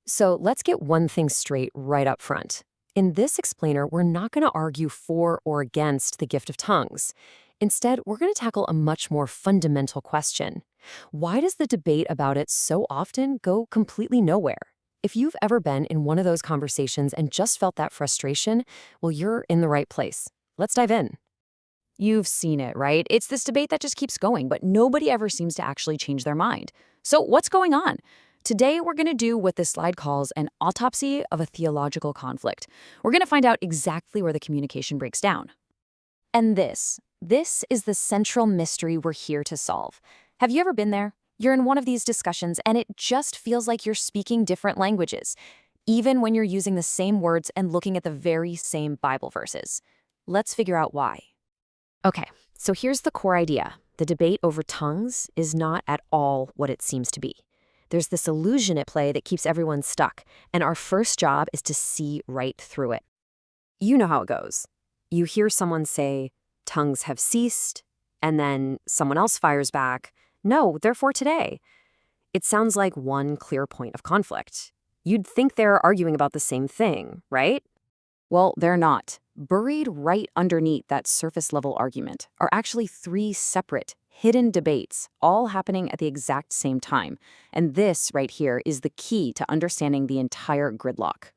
So let's get one thing straight right up front. In this explainer, we're not going to argue for or against the gift of tongues. Instead, we're going to tackle a much more fundamental question. Why does the debate about it so often go completely nowhere? If you've ever been in one of those conversations and just felt that frustration, well, you're in the right place. Let's dive in. You've seen it, right? It's this debate that just keeps going, but nobody ever seems to actually change their mind. So what's going on? Today, we're going to do what this slide calls an autopsy of a theological conflict. We're going to find out exactly where the communication breaks down. And this is the central mystery we're here to solve. Have you ever been there? You're in one of these discussions, and it just feels like you're speaking different languages, even when you're using the same words and looking at the very same Bible verses. Let's figure out why. Okay, so here's the core idea. The debate over tongues is not at all what it seems to be. There's this illusion at play that keeps everyone stuck, and our first job is to see right through it. You know how it goes. You hear someone say, "Tongues have ceased," and then someone else fires back, "No, they're for today." It sounds like one clear point of conflict. You'd think they're arguing about the same thing, right? Well, they're not. Buried right underneath that surface-level argument are actually three separate, hidden debates, all happening at the exact same time. And this right here is the key to understanding the entire gridlock.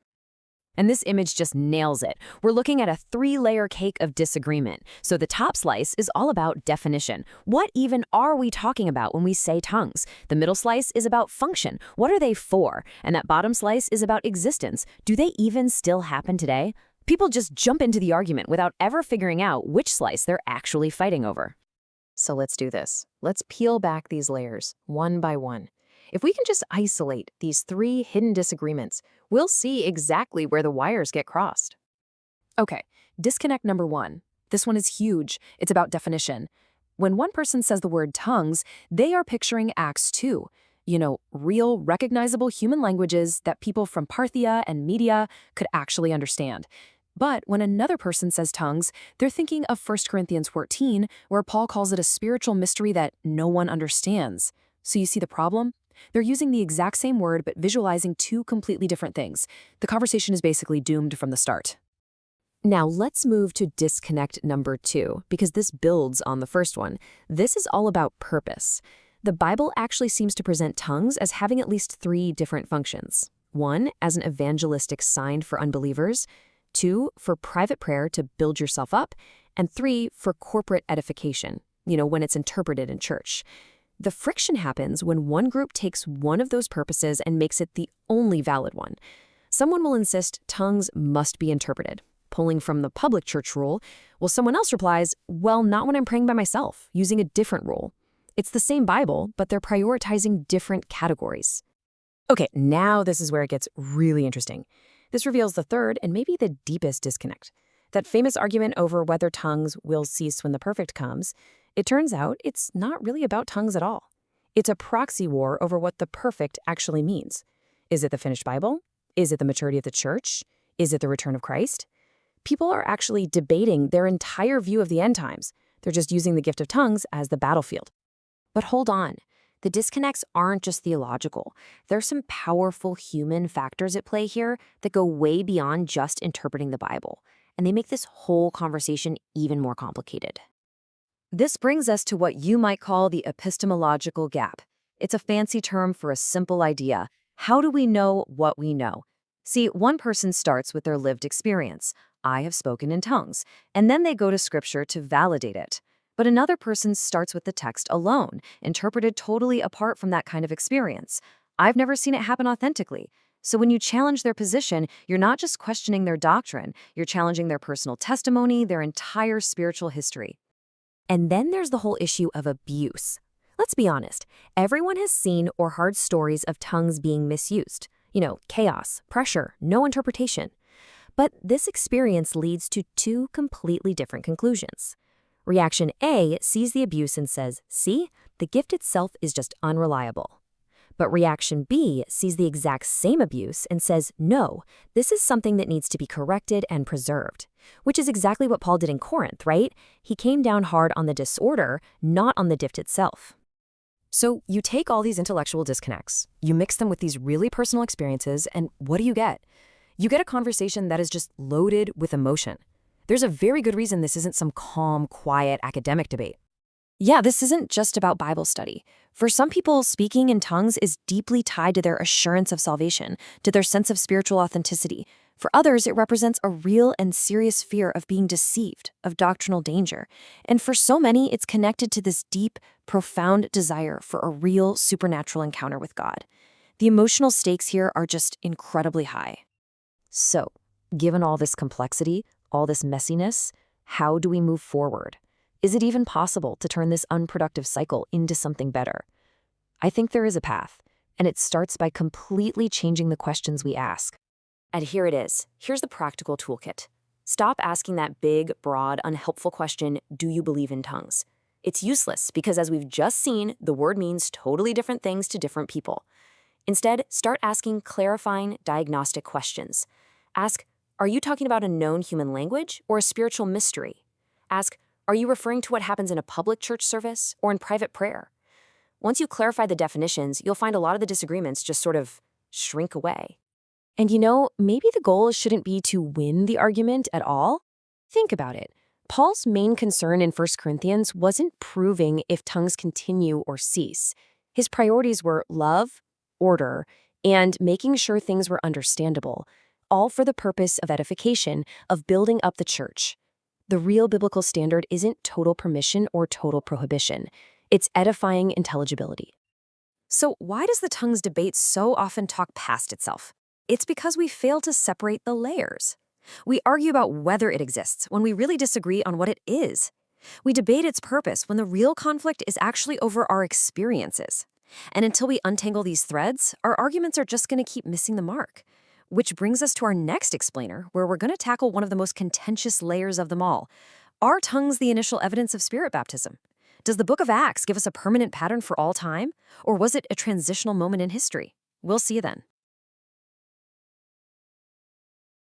And this image just nails it. We're looking at a three-layer cake of disagreement. So the top slice is all about definition. What even are we talking about when we say tongues? The middle slice is about function. What are they for? And that bottom slice is about existence. Do they even still happen today? People just jump into the argument without ever figuring out which slice they're actually fighting over. So let's do this. Let's peel back these layers, one by one. If we can just isolate these three hidden disagreements, we'll see exactly where the wires get crossed. Okay, disconnect number one. This one is huge. It's about definition. When one person says the word tongues, they are picturing Acts 2. Real, recognizable human languages that people from Parthia and Media could actually understand. But when another person says tongues, they're thinking of 1 Corinthians 14, where Paul calls it a spiritual mystery that no one understands. So you see the problem? They're using the exact same word but visualizing two completely different things. The conversation is basically doomed from the start. Now let's move to disconnect number 2, because this builds on the first one. This is all about purpose. The Bible actually seems to present tongues as having at least 3 different functions. 1, as an evangelistic sign for unbelievers. 2, for private prayer to build yourself up. And 3, for corporate edification, when it's interpreted in church. The friction happens when one group takes one of those purposes and makes it the only valid one. Someone will insist tongues must be interpreted, pulling from the public church rule, while someone else replies, well, not when I'm praying by myself, using a different rule. It's the same Bible, but they're prioritizing different categories. Okay, now this is where it gets really interesting. This reveals the third and maybe the deepest disconnect. That famous argument over whether tongues will cease when the perfect comes, it turns out it's not really about tongues at all. It's a proxy war over what the perfect actually means. Is it the finished Bible? Is it the maturity of the church? Is it the return of Christ? People are actually debating their entire view of the end times. They're just using the gift of tongues as the battlefield. But hold on. The disconnects aren't just theological. There's some powerful human factors at play here that go way beyond just interpreting the Bible, and they make this whole conversation even more complicated. This brings us to what you might call the epistemological gap. It's a fancy term for a simple idea. How do we know what we know? See, one person starts with their lived experience. I have spoken in tongues, and then they go to Scripture to validate it. But another person starts with the text alone, interpreted totally apart from that kind of experience. I've never seen it happen authentically. So when you challenge their position, you're not just questioning their doctrine, you're challenging their personal testimony, their entire spiritual history. And then there's the whole issue of abuse. Let's be honest, everyone has seen or heard stories of tongues being misused. Chaos, pressure, no interpretation. But this experience leads to 2 completely different conclusions. Reaction A sees the abuse and says, see, the gift itself is just unreliable. But reaction B sees the exact same abuse and says, no, this is something that needs to be corrected and preserved. Which is exactly what Paul did in Corinth, right? He came down hard on the disorder, not on the gift itself. So you take all these intellectual disconnects, you mix them with these really personal experiences, and what do you get? You get a conversation that is just loaded with emotion. There's a very good reason this isn't some calm, quiet academic debate. Yeah, this isn't just about Bible study. For some people, speaking in tongues is deeply tied to their assurance of salvation, to their sense of spiritual authenticity. For others, it represents a real and serious fear of being deceived, of doctrinal danger. And for so many, it's connected to this deep, profound desire for a real supernatural encounter with God. The emotional stakes here are just incredibly high. So, given all this complexity, all this messiness, how do we move forward? Is it even possible to turn this unproductive cycle into something better? I think there is a path, and it starts by completely changing the questions we ask. And here it is. Here's the practical toolkit. Stop asking that big, broad, unhelpful question, do you believe in tongues? It's useless because, as we've just seen, the word means totally different things to different people. Instead, start asking clarifying, diagnostic questions. Ask, are you talking about a known human language or a spiritual mystery? Ask, are you referring to what happens in a public church service or in private prayer? Once you clarify the definitions, you'll find a lot of the disagreements just sort of shrink away. And maybe the goal shouldn't be to win the argument at all. Think about it. Paul's main concern in 1 Corinthians wasn't proving if tongues continue or cease. His priorities were love, order, and making sure things were understandable, all for the purpose of edification, of building up the church. The real biblical standard isn't total permission or total prohibition. It's edifying intelligibility. So why does the tongues debate so often talk past itself? It's because we fail to separate the layers. We argue about whether it exists when we really disagree on what it is. We debate its purpose when the real conflict is actually over our experiences. And until we untangle these threads, our arguments are just going to keep missing the mark. Which brings us to our next explainer, where we're going to tackle one of the most contentious layers of them all. Are tongues the initial evidence of spirit baptism? Does the book of Acts give us a permanent pattern for all time? Or was it a transitional moment in history? We'll see then.